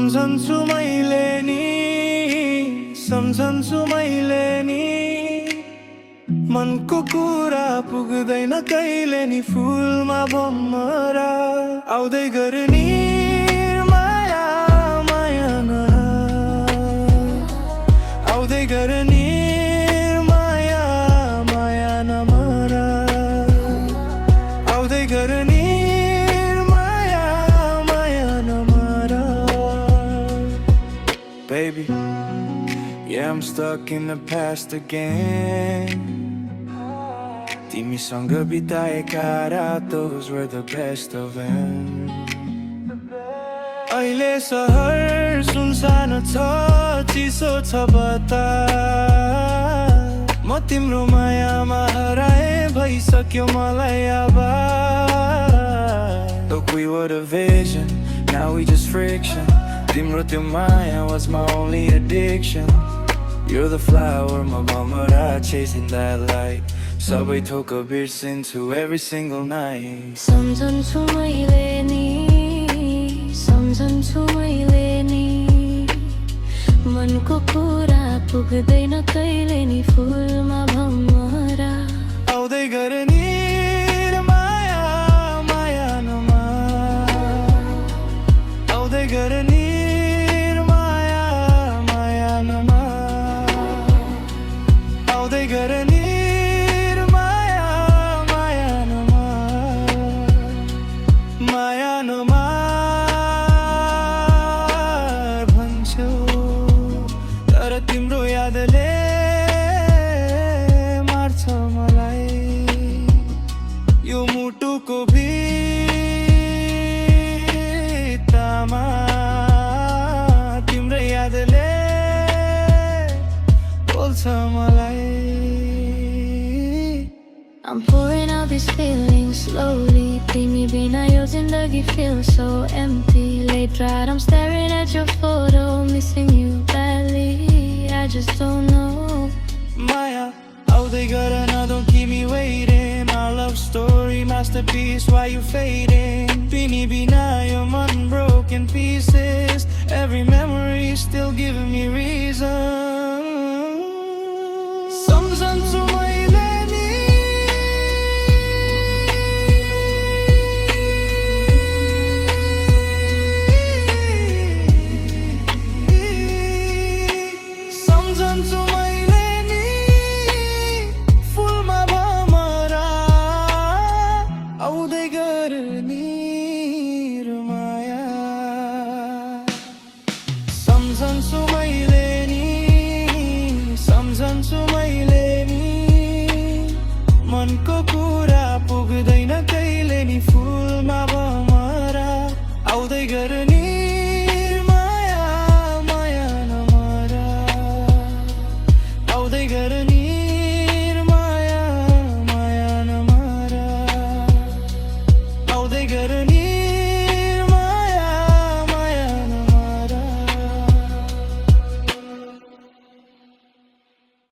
सम्झन्छु मैले नि, सम्झन्छु मैले नि, मनको कुरा पुग्दैन कहिले नि फुलमा भमरा आउँदै गर्ने माया माया न आउँदै गर्ने माया माया नमरा आउँदै गर्ने माया माया Namra Baby, yeah, I'm stuck in the past again. तिमीसँग बिताएका रात, those were the best of them. अहिले सहर सुनसान छ, चिसो छ बतास, म तिम्रो मायामा हराए भइसक्यो मलाई आवाज. Look, we were the vision, now we just friction. तिम्रो त्यो माया was my only addiction. You're the flower, my bummer, chasing that light. सबै थोक बिर्सिन्छु every single night. सम्झन्छु मैले नि, सम्झन्छु मैले नि, मनको कुरा पुग्दैन कहिले नि फुलमा भमरा आउँदै गर्ने माया माया नमा आउँदै गर्ने माया माया नमा आउँदै गर्ने तिम्रो यादले मार्छ मलाई यो मुटुको भित्तामा तिम्रो यादले बोल्छ मलाई. I'm pouring out these feelings slowly. तिमी बिना यो जिन्दगी feels so empty. Late night I'm staring at your photo, missing you badly. I just don't know. Maya, आउँदै गर न, don't keep me waiting. Our love story masterpiece, why you fading? तिमी बिना यो मन broken pieces. Every memory still giving me reason. सम्झन्छु मैले नि, सम्झन्छु मैले नि, फुलमा भमरा आउँदै गर्ने माया सम्झन्छु